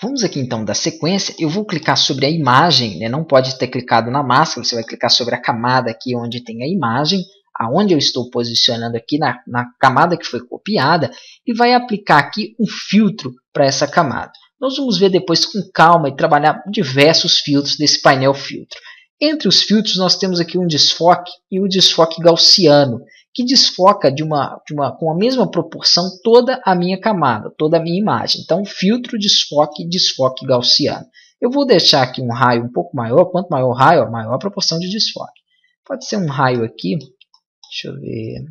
Vamos aqui então dar sequência. Eu vou clicar sobre a imagem, né? Não pode ter clicado na máscara, você vai clicar sobre a camada aqui onde tem a imagem, aonde eu estou posicionando aqui na camada que foi copiada, e vai aplicar aqui um filtro para essa camada. Nós vamos ver depois com calma e trabalhar diversos filtros desse painel filtro. Entre os filtros nós temos aqui um desfoque e o desfoque gaussiano, que desfoca com a mesma proporção toda a minha camada, toda a minha imagem. Então, filtro, desfoque, desfoque gaussiano. Eu vou deixar aqui um raio um pouco maior. Quanto maior o raio, maior a proporção de desfoque. Pode ser um raio aqui, deixa eu ver,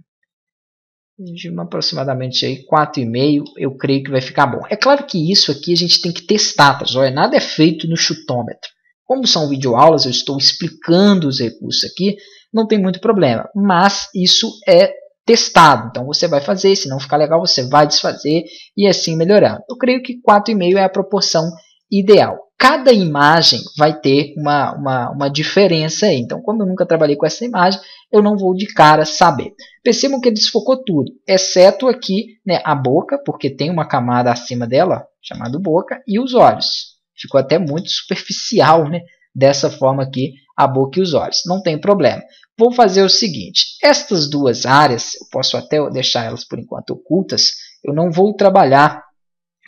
de aproximadamente 4,5, eu creio que vai ficar bom. É claro que isso aqui a gente tem que testar, tá? Olha, nada é feito no chutômetro. Como são videoaulas, eu estou explicando os recursos aqui, não tem muito problema, mas isso é testado. Então você vai fazer, se não ficar legal, você vai desfazer e assim melhorando. Eu creio que 4,5 é a proporção ideal. Cada imagem vai ter uma diferença aí. Então, como eu nunca trabalhei com essa imagem, eu não vou de cara saber. Percebam que ele desfocou tudo, exceto aqui, né, a boca, porque tem uma camada acima dela, chamada boca, e os olhos. Ficou até muito superficial, né? Dessa forma aqui, a boca e os olhos. Não tem problema. Vou fazer o seguinte. Estas duas áreas, eu posso até deixar elas por enquanto ocultas. Eu não vou trabalhar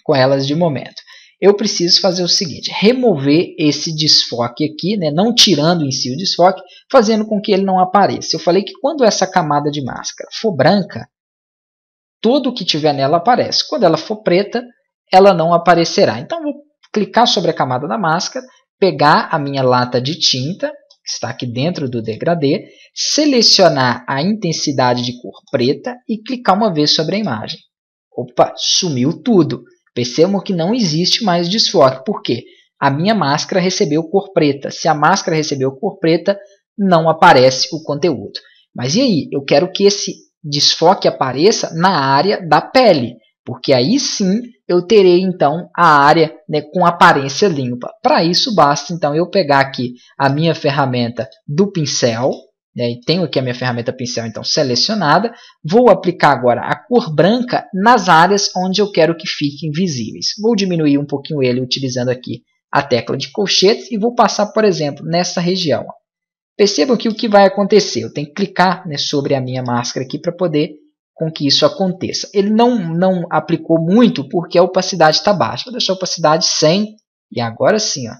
com elas de momento. Eu preciso fazer o seguinte. Remover esse desfoque aqui, né? Não tirando em si o desfoque, fazendo com que ele não apareça. Eu falei que quando essa camada de máscara for branca, tudo o que tiver nela aparece. Quando ela for preta, ela não aparecerá. Então, vou clicar sobre a camada da máscara, pegar a minha lata de tinta, que está aqui dentro do degradê, selecionar a intensidade de cor preta e clicar uma vez sobre a imagem. Opa, sumiu tudo. Percebam que não existe mais desfoque. Por quê? A minha máscara recebeu cor preta. Se a máscara recebeu cor preta, não aparece o conteúdo. Mas e aí? Eu quero que esse desfoque apareça na área da pele, porque aí sim eu terei então a área, né, com aparência limpa. Para isso basta então eu pegar aqui a minha ferramenta do pincel, né, e tenho aqui a minha ferramenta pincel então selecionada, vou aplicar agora a cor branca nas áreas onde eu quero que fiquem visíveis. Vou diminuir um pouquinho ele utilizando aqui a tecla de colchetes e vou passar, por exemplo, nessa região. Percebam que o que vai acontecer, eu tenho que clicar, né, sobre a minha máscara aqui para poder com que isso aconteça. Ele não aplicou muito porque a opacidade está baixa. Vou deixar a opacidade 100 e agora sim, ó,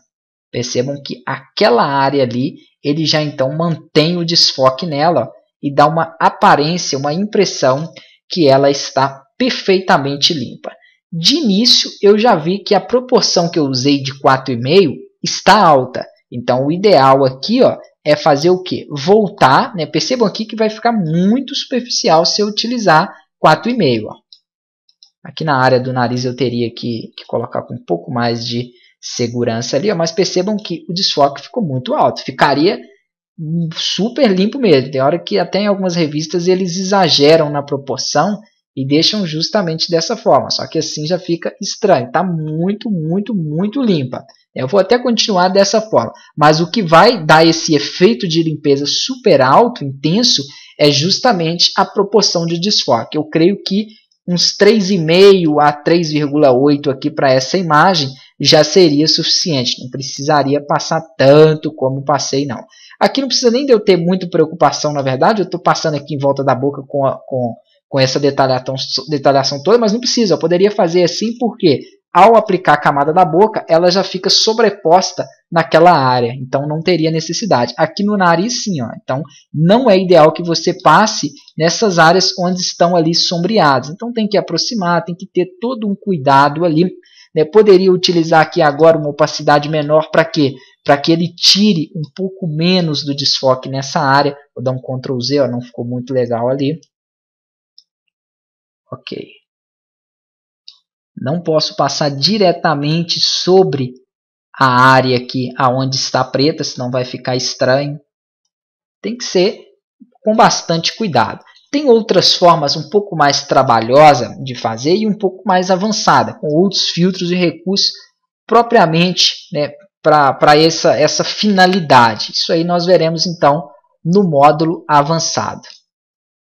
percebam que aquela área ali, ele já então mantém o desfoque nela, ó, e dá uma aparência, uma impressão que ela está perfeitamente limpa. De início, eu já vi que a proporção que eu usei de 4,5 está alta. Então, o ideal aqui, ó, é fazer o quê? Voltar, né? Percebam aqui que vai ficar muito superficial se eu utilizar 4,5. Aqui na área do nariz eu teria que colocar com um pouco mais de segurança ali, ó, mas percebam que o desfoque ficou muito alto. Ficaria super limpo mesmo. Tem hora que até em algumas revistas eles exageram na proporção e deixam justamente dessa forma. Só que assim já fica estranho. Está muito, muito, muito limpa. Eu vou até continuar dessa forma. Mas o que vai dar esse efeito de limpeza super alto, intenso, é justamente a proporção de desfoque. Eu creio que uns 3,5 a 3,8 aqui para essa imagem já seria suficiente. Não precisaria passar tanto como passei, não. Aqui não precisa nem de eu ter muita preocupação, na verdade. Eu estou passando aqui em volta da boca com essa detalhação toda, mas não precisa. Eu poderia fazer assim porque ao aplicar a camada da boca, ela já fica sobreposta naquela área. Então, não teria necessidade. Aqui no nariz, sim. Ó. Então, não é ideal que você passe nessas áreas onde estão ali sombreadas. Então, tem que aproximar, tem que ter todo um cuidado ali. Né? Poderia utilizar aqui agora uma opacidade menor para quê? Para que ele tire um pouco menos do desfoque nessa área. Vou dar um Ctrl Z, ó, não ficou muito legal ali. Ok. Não posso passar diretamente sobre a área aqui aonde está preta, senão vai ficar estranho. Tem que ser com bastante cuidado. Tem outras formas um pouco mais trabalhosas de fazer e um pouco mais avançada, com outros filtros e recursos propriamente, né, para essa finalidade. Isso aí nós veremos então no módulo avançado.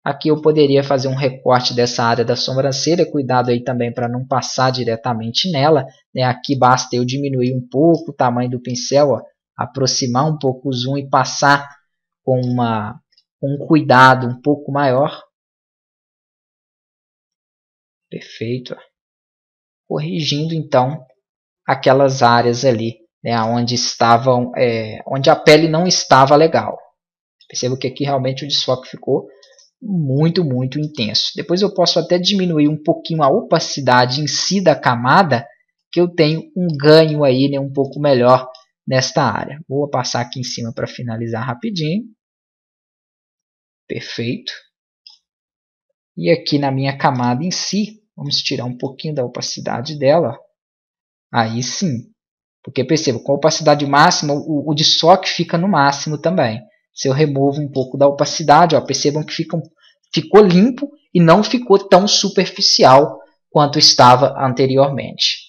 Aqui eu poderia fazer um recorte dessa área da sobrancelha, cuidado aí também para não passar diretamente nela, né? Aqui basta eu diminuir um pouco o tamanho do pincel, ó, aproximar um pouco o zoom e passar com um cuidado um pouco maior. Perfeito. Corrigindo então aquelas áreas ali, né, onde onde a pele não estava legal. Perceba que aqui realmente o desfoque ficou muito intenso. Depois eu posso até diminuir um pouquinho a opacidade em si da camada, que eu tenho um ganho aí, né, um pouco melhor nesta área. Vou passar aqui em cima para finalizar rapidinho. Perfeito. E aqui na minha camada em si, vamos tirar um pouquinho da opacidade dela. Aí sim, porque perceba, com a opacidade máxima, o desfoque fica no máximo também. Se eu removo um pouco da opacidade, ó, percebam que ficou limpo e não ficou tão superficial quanto estava anteriormente.